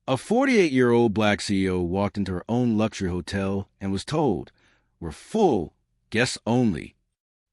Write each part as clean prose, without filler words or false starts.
A 48-year-old black CEO walked into her own luxury hotel and was told, "We're full, guests only."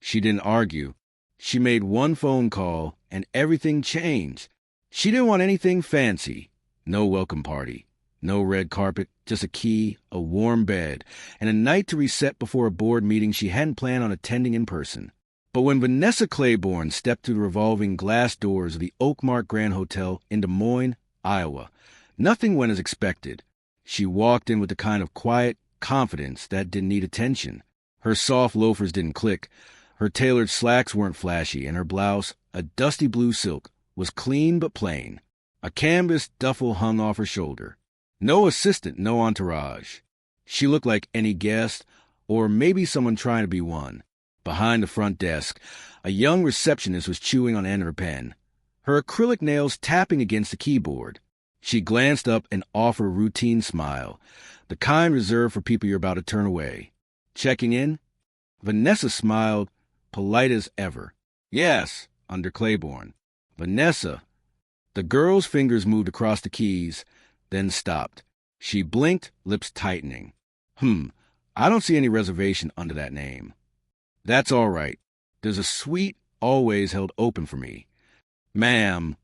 She didn't argue. She made one phone call, and everything changed. She didn't want anything fancy. No welcome party. No red carpet, just a key, a warm bed, and a night to reset before a board meeting she hadn't planned on attending in person. But when Vanessa Claiborne stepped through the revolving glass doors of the Oakmark Grand Hotel in Des Moines, Iowa, nothing went as expected. She walked in with the kind of quiet confidence that didn't need attention. Her soft loafers didn't click. Her tailored slacks weren't flashy, and her blouse, a dusty blue silk, was clean but plain. A canvas duffel hung off her shoulder. No assistant, no entourage. She looked like any guest, or maybe someone trying to be one. Behind the front desk, a young receptionist was chewing on an end of her pen, her acrylic nails tapping against the keyboard. She glanced up and offered a routine smile, the kind reserved for people you're about to turn away. "Checking in?" Vanessa smiled, polite as ever. "Yes," under Claiborne. "Vanessa." The girl's fingers moved across the keys, then stopped. She blinked, lips tightening. I don't see any reservation under that name." "That's all right. There's a suite always held open for me." "Ma'am,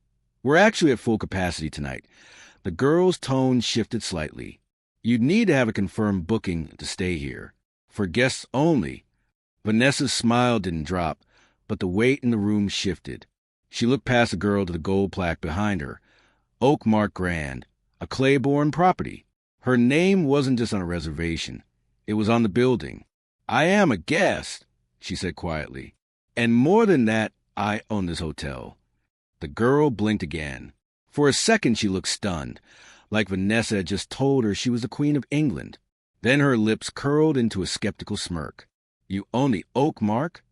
we're actually at full capacity tonight." The girl's tone shifted slightly. "You'd need to have a confirmed booking to stay here. For guests only." Vanessa's smile didn't drop, but the weight in the room shifted. She looked past the girl to the gold plaque behind her. Oakmark Grand, a Claiborne property. Her name wasn't just on a reservation. It was on the building. "I am a guest," she said quietly. "And more than that, I own this hotel." The girl blinked again. For a second she looked stunned, like Vanessa had just told her she was the Queen of England. Then her lips curled into a skeptical smirk. "You own the Oakmark?"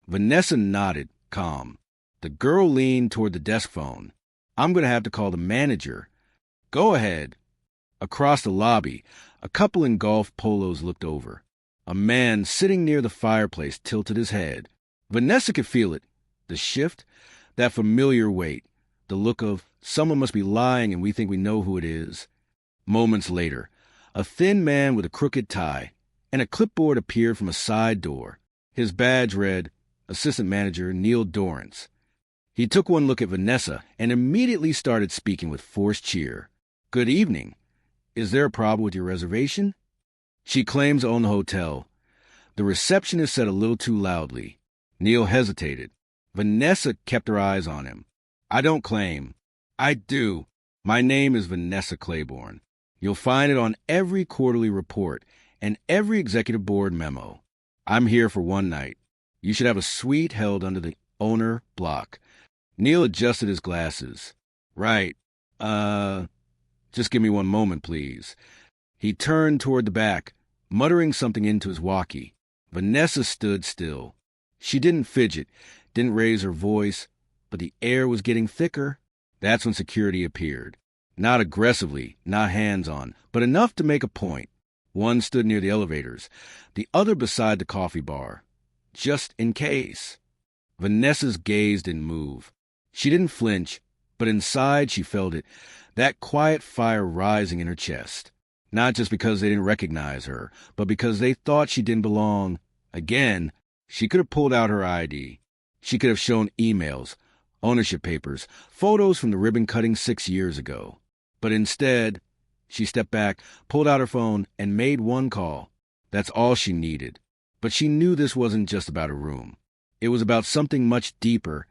Vanessa nodded, calm. The girl leaned toward the desk phone. "I'm going to have to call the manager." "Go ahead." Across the lobby, a couple in golf polos looked over. A man sitting near the fireplace tilted his head. Vanessa could feel it. The shift, that familiar weight, the look of, someone must be lying and we think we know who it is. Moments later, a thin man with a crooked tie and a clipboard appeared from a side door. His badge read, Assistant Manager Neil Dorrance. He took one look at Vanessa and immediately started speaking with forced cheer. "Good evening. Is there a problem with your reservation?" "She claims to own the hotel." The receptionist said a little too loudly. Neil hesitated. Vanessa kept her eyes on him. "I don't claim." "I do. My name is Vanessa Claiborne. You'll find it on every quarterly report and every executive board memo. I'm here for one night. You should have a suite held under the owner block." Neil adjusted his glasses. "Right. Just give me one moment, please." He turned toward the back, muttering something into his walkie. Vanessa stood still. She didn't fidget, didn't raise her voice, but the air was getting thicker. That's when security appeared. Not aggressively, not hands-on, but enough to make a point. One stood near the elevators, the other beside the coffee bar. Just in case. Vanessa's gaze didn't move. She didn't flinch, but inside she felt it, that quiet fire rising in her chest. Not just because they didn't recognize her, but because they thought she didn't belong. Again, she could have pulled out her ID. She could have shown emails, ownership papers, photos from the ribbon cutting 6 years ago. But instead, she stepped back, pulled out her phone, and made one call. That's all she needed. But she knew this wasn't just about a room. It was about something much deeper,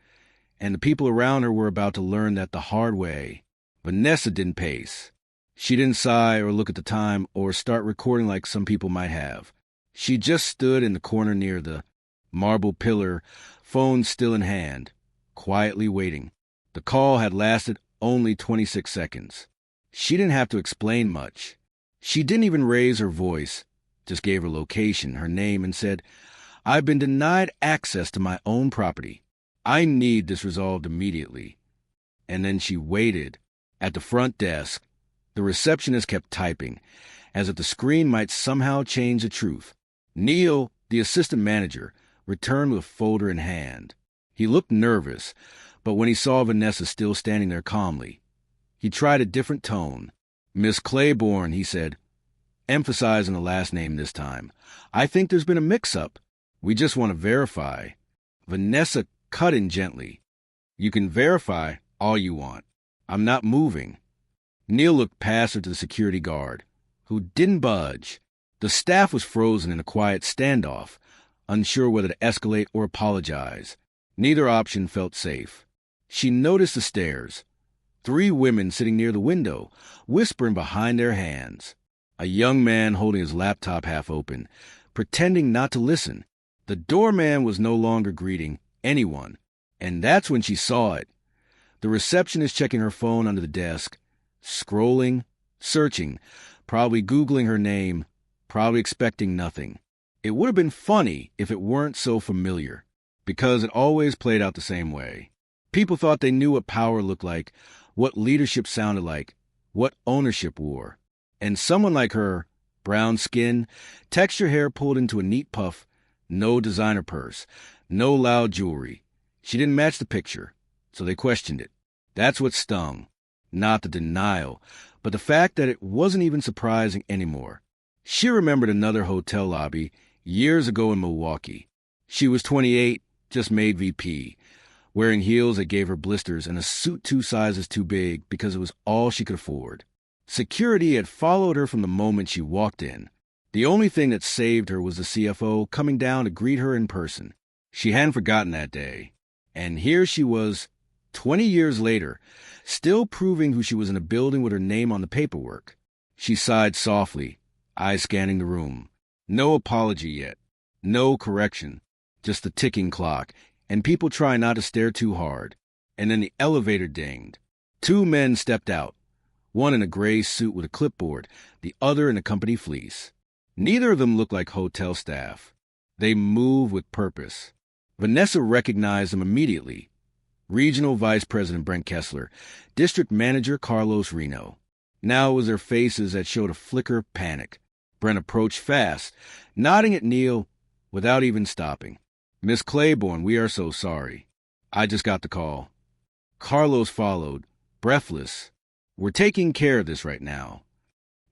and the people around her were about to learn that the hard way. Vanessa didn't pace. She didn't sigh or look at the time or start recording like some people might have. She just stood in the corner near the marble pillar, phone still in hand, quietly waiting. The call had lasted only 26 seconds. She didn't have to explain much. She didn't even raise her voice, just gave her location, her name, and said, "I've been denied access to my own property. I need this resolved immediately." And then she waited. At the front desk, the receptionist kept typing, as if the screen might somehow change the truth. Neil, the assistant manager, returned with a folder in hand. He looked nervous, but when he saw Vanessa still standing there calmly, he tried a different tone. Miss Claiborne, he said, emphasizing the last name this time. I think there's been a mix-up. We just want to verify. Vanessa cut in gently. You can verify all you want. I'm not moving. Neil looked past her to the security guard, who didn't budge. The staff was frozen in a quiet standoff, unsure whether to escalate or apologize. Neither option felt safe. She noticed the stairs. 3 women sitting near the window, whispering behind their hands. A young man holding his laptop half open, pretending not to listen. The doorman was no longer greeting anyone, and that's when she saw it. The receptionist checking her phone under the desk, scrolling, searching, probably Googling her name, probably expecting nothing. It would have been funny if it weren't so familiar, because it always played out the same way. People thought they knew what power looked like, what leadership sounded like, what ownership wore. And someone like her, brown skin, texture hair pulled into a neat puff, no designer purse, no loud jewelry. She didn't match the picture, so they questioned it. That's what stung. Not the denial, but the fact that it wasn't even surprising anymore. She remembered another hotel lobby years ago in Milwaukee. She was 28, just made VP, wearing heels that gave her blisters and a suit 2 sizes too big because it was all she could afford. Security had followed her from the moment she walked in. The only thing that saved her was the CFO coming down to greet her in person. She hadn't forgotten that day. And here she was, 20 years later, still proving who she was in a building with her name on the paperwork. She sighed softly, eyes scanning the room. No apology yet. No correction. Just the ticking clock, and people trying not to stare too hard. And then the elevator dinged. 2 men stepped out, one in a gray suit with a clipboard, the other in a company fleece. Neither of them looked like hotel staff. They moved with purpose. Vanessa recognized them immediately. Regional Vice President Brent Kessler, District Manager Carlos Reno. Now it was their faces that showed a flicker of panic. Brent approached fast, nodding at Neil without even stopping. Miss Claiborne, we are so sorry. I just got the call. Carlos followed, breathless. We're taking care of this right now.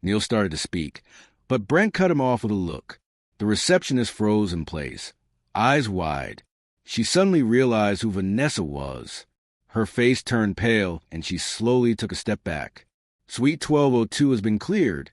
Neil started to speak, but Brent cut him off with a look. The receptionist froze in place, eyes wide. She suddenly realized who Vanessa was. Her face turned pale, and she slowly took a step back. Suite 1202 has been cleared,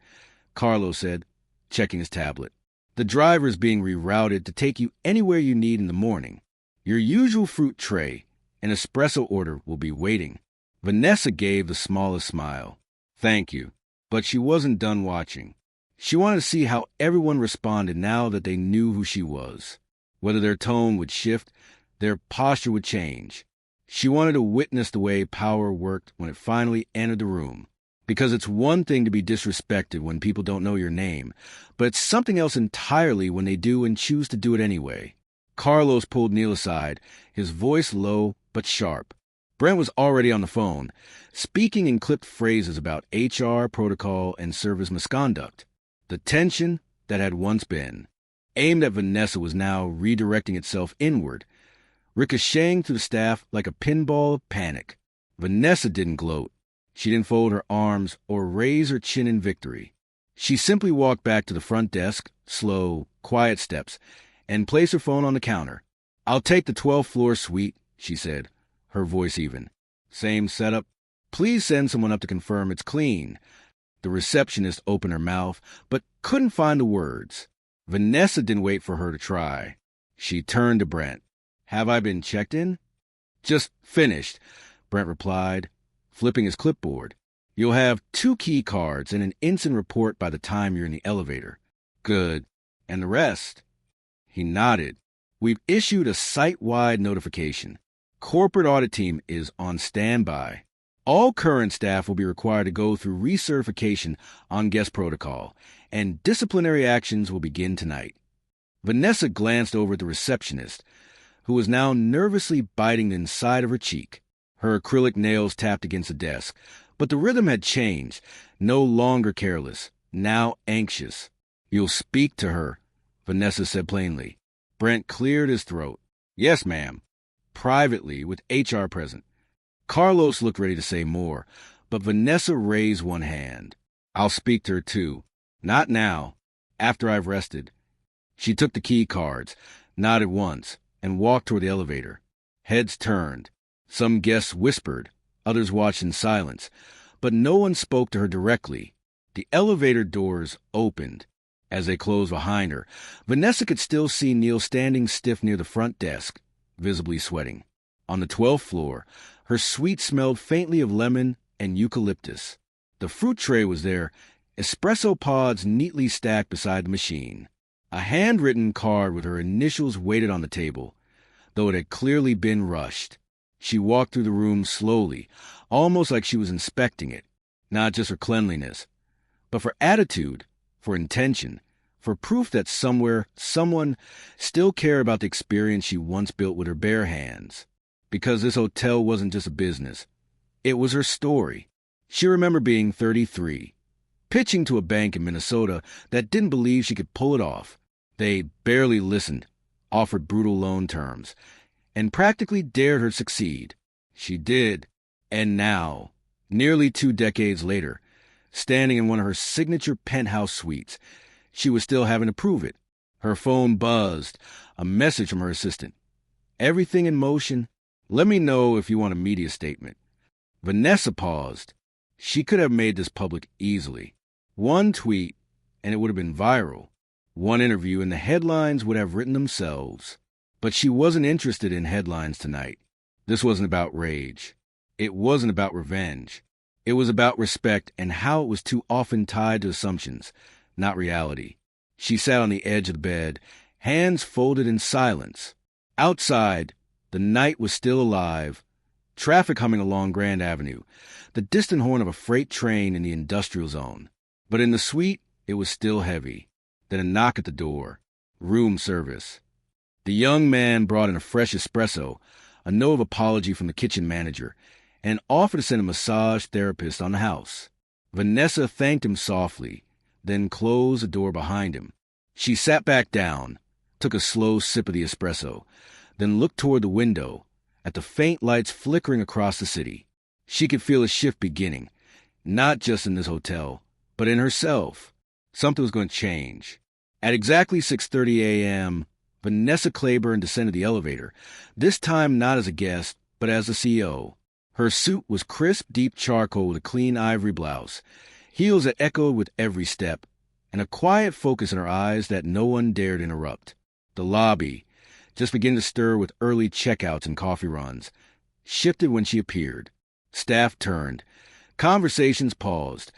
Carlos said, checking his tablet. The driver's being rerouted to take you anywhere you need in the morning. Your usual fruit tray, an espresso order, will be waiting. Vanessa gave the smallest smile. Thank you. But she wasn't done watching. She wanted to see how everyone responded now that they knew who she was. Whether their tone would shift, their posture would change. She wanted to witness the way power worked when it finally entered the room. Because it's one thing to be disrespected when people don't know your name, but it's something else entirely when they do and choose to do it anyway. Carlos pulled Neil aside, his voice low but sharp. Brent was already on the phone, speaking in clipped phrases about HR, protocol, and service misconduct. The tension that had once been, aimed at Vanessa, was now redirecting itself inward, ricocheting through the staff like a pinball of panic. Vanessa didn't gloat. She didn't fold her arms or raise her chin in victory. She simply walked back to the front desk, slow, quiet steps, and placed her phone on the counter. I'll take the 12th floor suite, she said, her voice even. Same setup. Please send someone up to confirm it's clean. The receptionist opened her mouth, but couldn't find the words. Vanessa didn't wait for her to try. She turned to Brent. Have I been checked in? Just finished, Brent replied, flipping his clipboard. You'll have 2 key cards and an instant report by the time you're in the elevator. Good. And the rest? He nodded. We've issued a site-wide notification. Corporate audit team is on standby. All current staff will be required to go through recertification on guest protocol, and disciplinary actions will begin tonight. Vanessa glanced over at the receptionist, who was now nervously biting the inside of her cheek. Her acrylic nails tapped against the desk, but the rhythm had changed, no longer careless, now anxious. You'll speak to her, Vanessa said plainly. Brent cleared his throat. Yes, ma'am. Privately, with HR present. Carlos looked ready to say more, but Vanessa raised one hand. I'll speak to her too. Not now. After I've rested. She took the key cards, nodded once, and walked toward the elevator. Heads turned. Some guests whispered, others watched in silence, but no one spoke to her directly. The elevator doors opened. As they closed behind her, Vanessa could still see Neil standing stiff near the front desk, visibly sweating. On the 12th floor, her suite smelled faintly of lemon and eucalyptus. The fruit tray was there, espresso pods neatly stacked beside the machine. A handwritten card with her initials waited on the table, though it had clearly been rushed. She walked through the room slowly, almost like she was inspecting it, not just for cleanliness, but for attitude, for intention, for proof that somewhere, someone still cared about the experience she once built with her bare hands. Because this hotel wasn't just a business. It was her story. She remembered being 33, pitching to a bank in Minnesota that didn't believe she could pull it off. They barely listened, offered brutal loan terms, and practically dared her to succeed. She did. And now, nearly 2 decades later, standing in one of her signature penthouse suites, she was still having to prove it. Her phone buzzed, a message from her assistant. Everything in motion. Let me know if you want a media statement. Vanessa paused. She could have made this public easily. One tweet, and it would have been viral. One interview, and the headlines would have written themselves. But she wasn't interested in headlines tonight. This wasn't about rage. It wasn't about revenge. It was about respect and how it was too often tied to assumptions, not reality. She sat on the edge of the bed, hands folded in silence. Outside, the night was still alive, traffic humming along Grand Avenue, the distant horn of a freight train in the industrial zone. But in the suite, it was still heavy. Then a knock at the door. Room service. The young man brought in a fresh espresso, a note of apology from the kitchen manager, and an offer to send a massage therapist on the house. Vanessa thanked him softly, then closed the door behind him. She sat back down, took a slow sip of the espresso, then looked toward the window, at the faint lights flickering across the city. She could feel a shift beginning, not just in this hotel, but in herself. Something was going to change. At exactly 6:30 a.m., Vanessa Claiborne descended the elevator, this time not as a guest, but as the CEO. Her suit was crisp, deep charcoal with a clean ivory blouse, heels that echoed with every step, and a quiet focus in her eyes that no one dared interrupt. The lobby, just beginning to stir with early checkouts and coffee runs, shifted when she appeared. Staff turned. Conversations paused.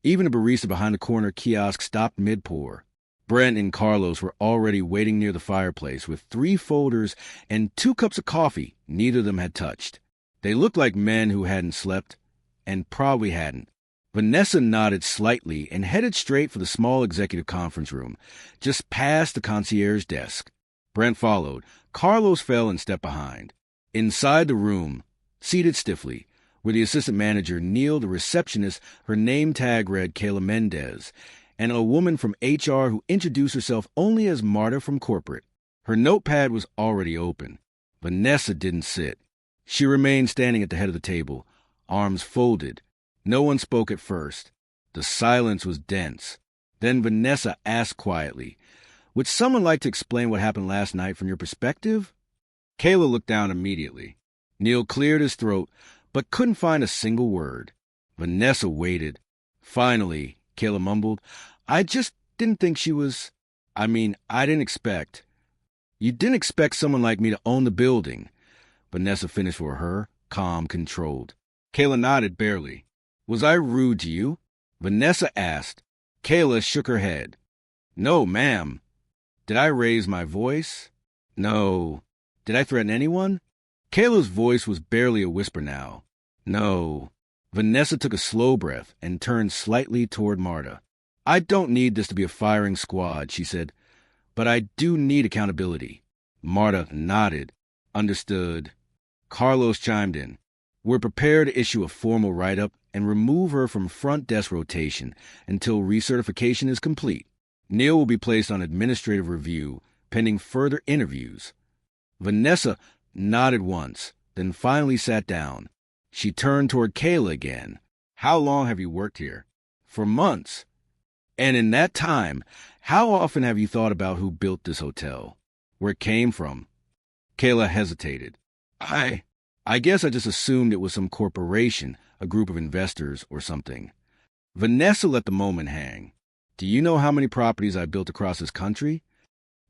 Even a barista behind the corner kiosk stopped mid-pour. Brent and Carlos were already waiting near the fireplace with 3 folders and 2 cups of coffee neither of them had touched. They looked like men who hadn't slept, and probably hadn't. Vanessa nodded slightly and headed straight for the small executive conference room, just past the concierge desk. Brent followed. Carlos fell and stepped behind. Inside the room, seated stiffly, where the assistant manager kneeled, the receptionist, her name tag read Kayla Mendez, and a woman from HR who introduced herself only as Marta from corporate. Her notepad was already open. Vanessa didn't sit. She remained standing at the head of the table, arms folded. No one spoke at first. The silence was dense. Then Vanessa asked quietly, "Would someone like to explain what happened last night from your perspective?" Kayla looked down immediately. Neil cleared his throat, but couldn't find a single word. Vanessa waited. Finally, Kayla mumbled, "I just didn't think she was... I didn't expect... You didn't expect someone like me to own the building." Vanessa finished for her, calm, controlled. Kayla nodded barely. "Was I rude to you?" Vanessa asked. Kayla shook her head. "No, ma'am." "Did I raise my voice?" "No." "Did I threaten anyone?" Kayla's voice was barely a whisper now. "No." Vanessa took a slow breath and turned slightly toward Marta. "I don't need this to be a firing squad," she said, "but I do need accountability." Marta nodded. "Understood." Carlos chimed in. "We're prepared to issue a formal write-up and remove her from front desk rotation until recertification is complete. Neil will be placed on administrative review, pending further interviews." Vanessa nodded once, then finally sat down. She turned toward Kayla again. "How long have you worked here?" For months. And in that time, how often have you thought about who built this hotel? Where it came from? Kayla hesitated. I guess I just assumed it was some corporation, a group of investors or something. Vanessa let the moment hang. Do you know how many properties I built across this country?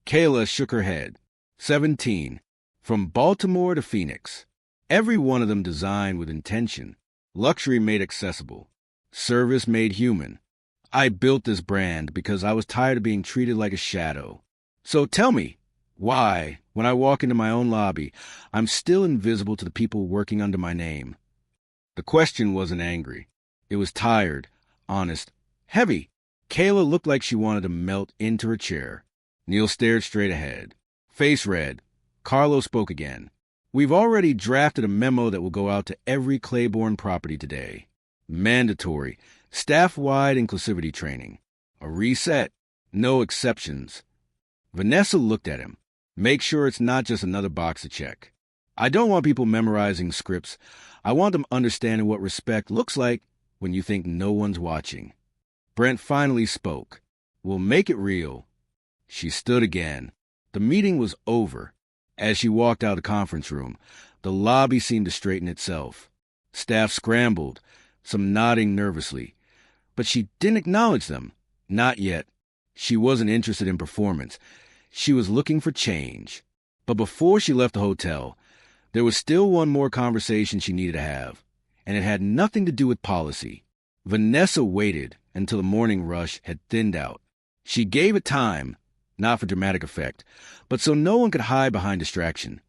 Kayla shook her head. 17. From Baltimore to Phoenix. Every one of them designed with intention. Luxury made accessible. Service made human. I built this brand because I was tired of being treated like a shadow. So tell me, why, when I walk into my own lobby, I'm still invisible to the people working under my name? The question wasn't angry. It was tired, honest, heavy. Kayla looked like she wanted to melt into her chair. Neil stared straight ahead. Face red. Carlo spoke again. We've already drafted a memo that will go out to every Claiborne property today. Mandatory, staff-wide inclusivity training. A reset. No exceptions. Vanessa looked at him. Make sure it's not just another box to check. I don't want people memorizing scripts. I want them understanding what respect looks like when you think no one's watching. Brent finally spoke. We'll make it real. She stood again. The meeting was over. As she walked out of the conference room, the lobby seemed to straighten itself. Staff scrambled, some nodding nervously. But she didn't acknowledge them. Not yet. She wasn't interested in performance. She was looking for change. But before she left the hotel, there was still one more conversation she needed to have, and it had nothing to do with policy. Vanessa waited until the morning rush had thinned out. She gave it time, not for dramatic effect, but so no one could hide behind distraction.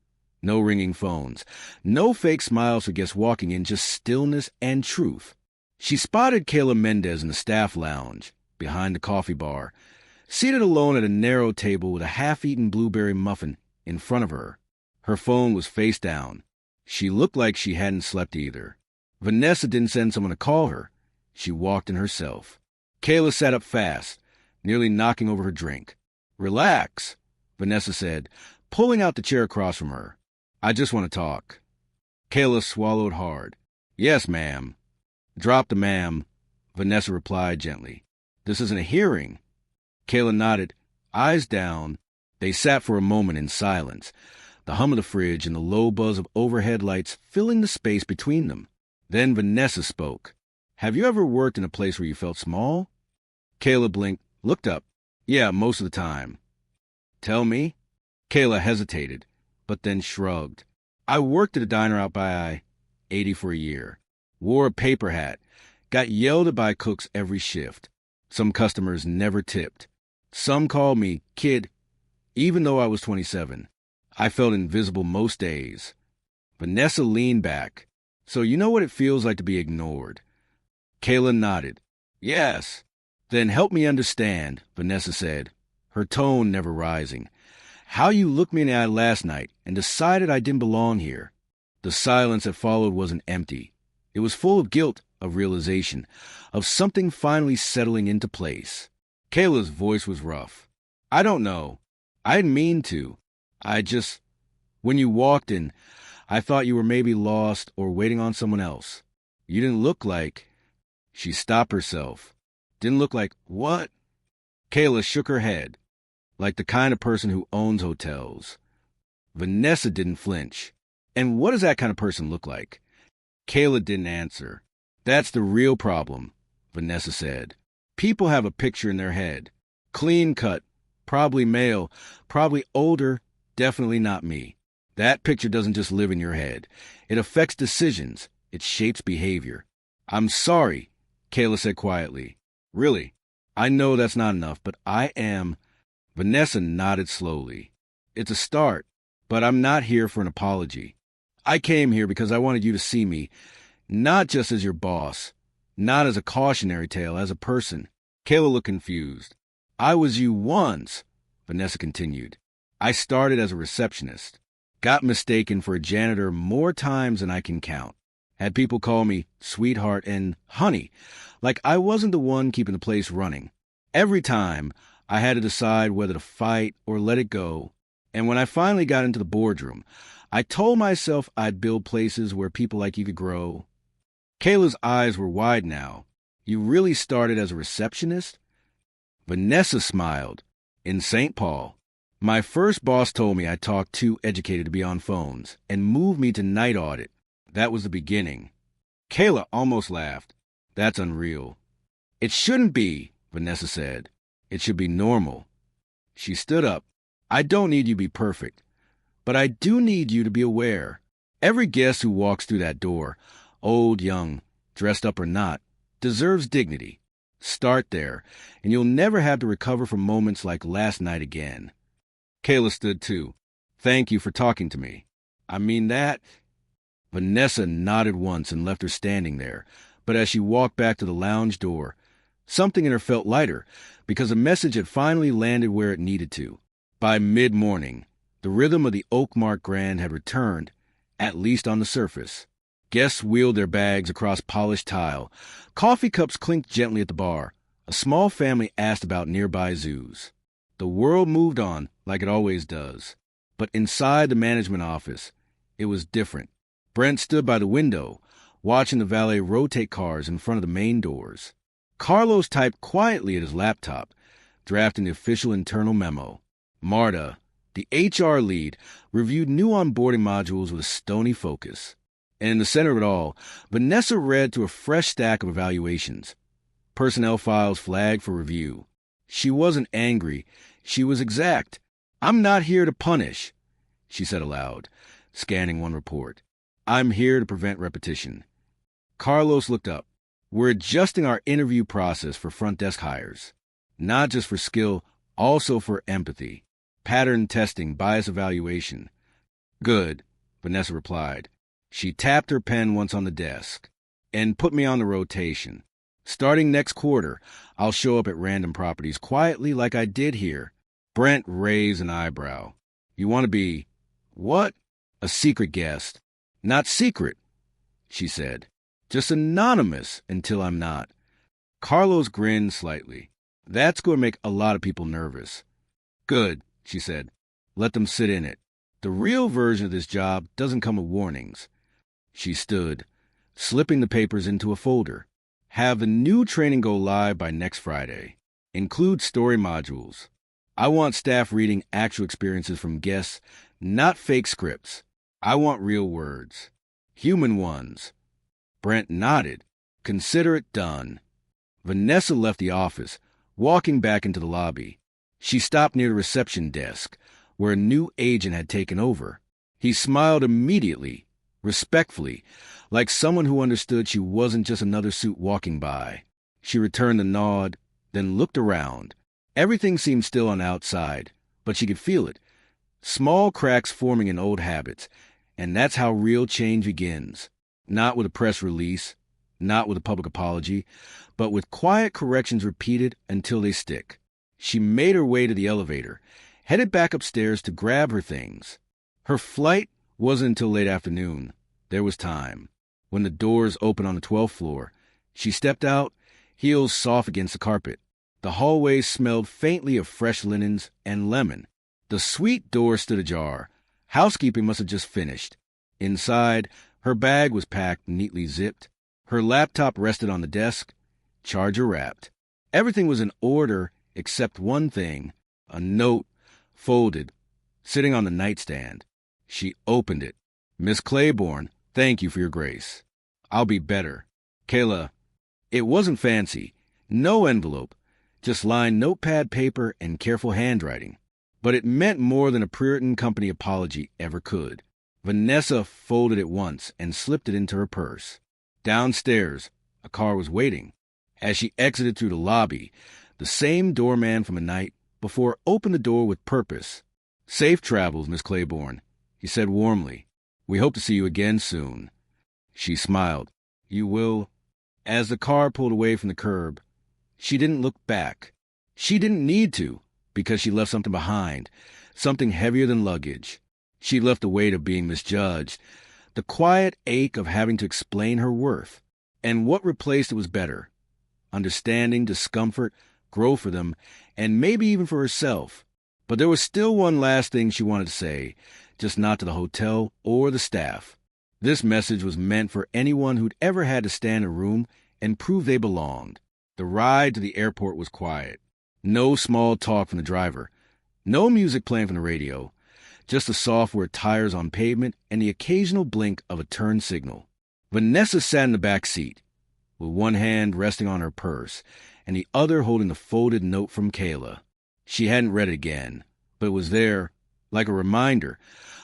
No ringing phones, no fake smiles for guests walking in, just stillness and truth. She spotted Kayla Mendez in the staff lounge, behind the coffee bar, seated alone at a narrow table with a half-eaten blueberry muffin in front of her. Her phone was face down. She looked like she hadn't slept either. Vanessa didn't send someone to call her. She walked in herself. Kayla sat up fast, nearly knocking over her drink. Relax, Vanessa said, pulling out the chair across from her. I just want to talk. Kayla swallowed hard. Yes, ma'am. Drop the ma'am, Vanessa replied gently. This isn't a hearing. Kayla nodded, eyes down. They sat for a moment in silence, the hum of the fridge and the low buzz of overhead lights filling the space between them. Then Vanessa spoke. Have you ever worked in a place where you felt small? Kayla blinked, looked up. Yeah, most of the time. Tell me? Kayla hesitated, but then shrugged. I worked at a diner out by I-80 for a year. Wore a paper hat. Got yelled at by cooks every shift. Some customers never tipped. Some called me kid, even though I was 27. I felt invisible most days. Vanessa leaned back. So you know what it feels like to be ignored? Kayla nodded. Yes. Then help me understand, Vanessa said, her tone never rising. How you looked me in the eye last night and decided I didn't belong here. The silence that followed wasn't empty. It was full of guilt, of realization, of something finally settling into place. Kayla's voice was rough. I don't know. I didn't mean to. When you walked in, I thought you were maybe lost or waiting on someone else. You didn't look like... She stopped herself. Didn't look like what? Kayla shook her head, like the kind of person who owns hotels. Vanessa didn't flinch. And what does that kind of person look like? Kayla didn't answer. That's the real problem, Vanessa said. People have a picture in their head. Clean cut, probably male, probably older, definitely not me. That picture doesn't just live in your head. It affects decisions. It shapes behavior. I'm sorry, Kayla said quietly. Really, I know that's not enough, but I am... Vanessa nodded slowly. It's a start, but I'm not here for an apology. I came here because I wanted you to see me, not just as your boss, not as a cautionary tale, as a person. Kayla looked confused. I was you once, Vanessa continued. I started as a receptionist. Got mistaken for a janitor more times than I can count. Had people call me sweetheart and honey, like I wasn't the one keeping the place running. Every time, I had to decide whether to fight or let it go. And when I finally got into the boardroom, I told myself I'd build places where people like you could grow. Kayla's eyes were wide now. You really started as a receptionist? Vanessa smiled. In St. Paul. My first boss told me I talked too educated to be on phones and moved me to night audit. That was the beginning. Kayla almost laughed. That's unreal. It shouldn't be, Vanessa said. It should be normal. She stood up. I don't need you to be perfect, but I do need you to be aware. Every guest who walks through that door, old, young, dressed up or not, deserves dignity. Start there, and you'll never have to recover from moments like last night again. Kayla stood too. Thank you for talking to me. I mean that. Vanessa nodded once and left her standing there, but as she walked back to the lounge door, something in her felt lighter because a message had finally landed where it needed to. By mid-morning, the rhythm of the Oakmark Grand had returned, at least on the surface. Guests wheeled their bags across polished tile. Coffee cups clinked gently at the bar. A small family asked about nearby zoos. The world moved on like it always does. But inside the management office, it was different. Brent stood by the window, watching the valet rotate cars in front of the main doors. Carlos typed quietly at his laptop, drafting the official internal memo. Marta, the HR lead, reviewed new onboarding modules with a stony focus. And in the center of it all, Vanessa read through a fresh stack of evaluations. Personnel files flagged for review. She wasn't angry. She was exact. I'm not here to punish, she said aloud, scanning one report. I'm here to prevent repetition. Carlos looked up. We're adjusting our interview process for front desk hires. Not just for skill, also for empathy. Pattern testing, bias evaluation. Good, Vanessa replied. She tapped her pen once on the desk. And put me on the rotation. Starting next quarter, I'll show up at random properties quietly like I did here. Brent raised an eyebrow. You want to be, what? A secret guest. Not secret, she said. Just anonymous until I'm not. Carlos grinned slightly. That's going to make a lot of people nervous. Good, she said. Let them sit in it. The real version of this job doesn't come with warnings. She stood, slipping the papers into a folder. Have the new training go live by next Friday. Include story modules. I want staff reading actual experiences from guests, not fake scripts. I want real words. Human ones. Brent nodded. Consider it done. Vanessa left the office, walking back into the lobby. She stopped near the reception desk, where a new agent had taken over. He smiled immediately, respectfully, like someone who understood she wasn't just another suit walking by. She returned the nod, then looked around. Everything seemed still on the outside, but she could feel it. Small cracks forming in old habits, and that's how real change begins. Not with a press release, not with a public apology, but with quiet corrections repeated until they stick. She made her way to the elevator, headed back upstairs to grab her things. Her flight wasn't until late afternoon. There was time. When the doors opened on the 12th floor, she stepped out, heels soft against the carpet. The hallway smelled faintly of fresh linens and lemon. The suite door stood ajar. Housekeeping must have just finished. Inside, her bag was packed, neatly zipped. Her laptop rested on the desk, charger wrapped. Everything was in order except one thing, a note, folded, sitting on the nightstand. She opened it. Miss Claiborne, thank you for your grace. I'll be better. Kayla, it wasn't fancy. No envelope, just lined notepad paper and careful handwriting. But it meant more than a Puritan Company apology ever could. Vanessa folded it once and slipped it into her purse. Downstairs, a car was waiting. As she exited through the lobby, the same doorman from a night before opened the door with purpose. Safe travels, Miss Claiborne, he said warmly. We hope to see you again soon. She smiled. You will. As the car pulled away from the curb, she didn't look back. She didn't need to, because she left something behind, something heavier than luggage. She left the weight of being misjudged, the quiet ache of having to explain her worth. And what replaced it was better. Understanding, discomfort, growth for them, and maybe even for herself. But there was still one last thing she wanted to say, just not to the hotel or the staff. This message was meant for anyone who'd ever had to stand in a room and prove they belonged. The ride to the airport was quiet. No small talk from the driver. No music playing from the radio. Just the software tires on pavement and the occasional blink of a turn signal. Vanessa sat in the back seat, with one hand resting on her purse and the other holding the folded note from Kayla. She hadn't read it again, but it was there, like a reminder,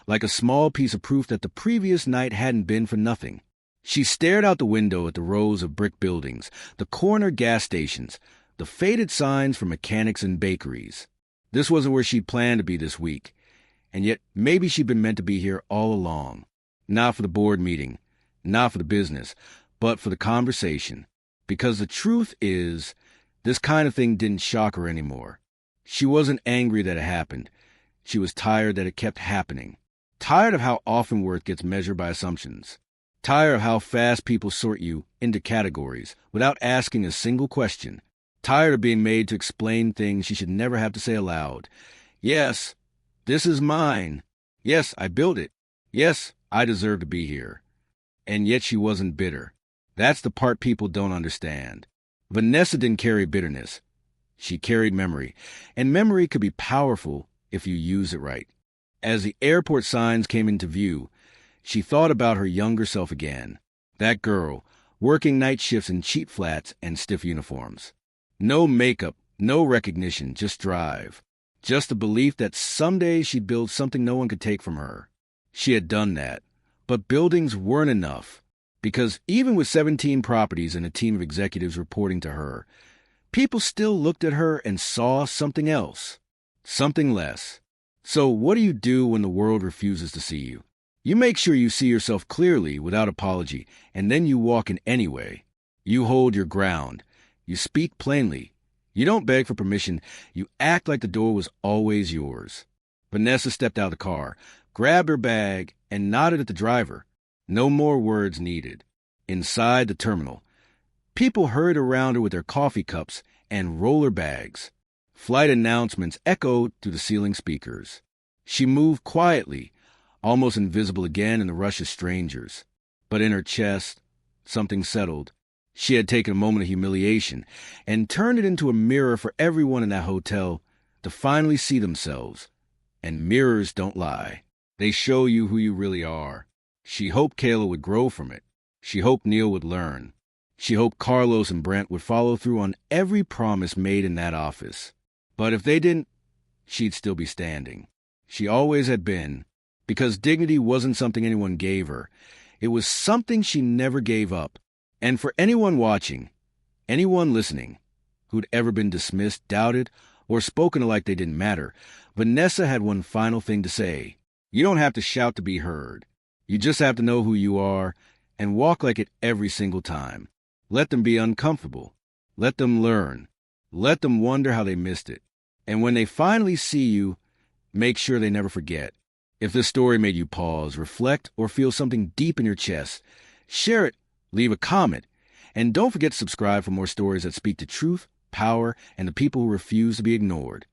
like a small piece of proof that the previous night hadn't been for nothing. She stared out the window at the rows of brick buildings, the corner gas stations, the faded signs for mechanics and bakeries. This wasn't where she'd planned to be this week, and yet maybe she'd been meant to be here all along. Not for the board meeting, not for the business, but for the conversation. Because the truth is, this kind of thing didn't shock her anymore. She wasn't angry that it happened. She was tired that it kept happening. Tired of how often worth gets measured by assumptions. Tired of how fast people sort you into categories without asking a single question. Tired of being made to explain things she should never have to say aloud. Yes, this is mine. Yes, I built it. Yes, I deserve to be here. And yet she wasn't bitter. That's the part people don't understand. Vanessa didn't carry bitterness. She carried memory. And memory could be powerful if you use it right. As the airport signs came into view, she thought about her younger self again. That girl, working night shifts in cheap flats and stiff uniforms. No makeup, no recognition, just drive. Just the belief that someday she'd build something no one could take from her. She had done that. But buildings weren't enough. Because even with 17 properties and a team of executives reporting to her, people still looked at her and saw something else. Something less. So what do you do when the world refuses to see you? You make sure you see yourself clearly without apology, and then you walk in anyway. You hold your ground. You speak plainly. You don't beg for permission. You act like the door was always yours. Vanessa stepped out of the car, grabbed her bag, and nodded at the driver. No more words needed. Inside the terminal, people hurried around her with their coffee cups and roller bags. Flight announcements echoed through the ceiling speakers. She moved quietly, almost invisible again in the rush of strangers. But in her chest, something settled. She had taken a moment of humiliation and turned it into a mirror for everyone in that hotel to finally see themselves. And mirrors don't lie. They show you who you really are. She hoped Kayla would grow from it. She hoped Neil would learn. She hoped Carlos and Brent would follow through on every promise made in that office. But if they didn't, she'd still be standing. She always had been, because dignity wasn't something anyone gave her. It was something she never gave up. And for anyone watching, anyone listening, who'd ever been dismissed, doubted, or spoken to like they didn't matter, Vanessa had one final thing to say. You don't have to shout to be heard. You just have to know who you are and walk like it every single time. Let them be uncomfortable. Let them learn. Let them wonder how they missed it. And when they finally see you, make sure they never forget. If this story made you pause, reflect, or feel something deep in your chest, share it, leave a comment, and don't forget to subscribe for more stories that speak to truth, power, and the people who refuse to be ignored.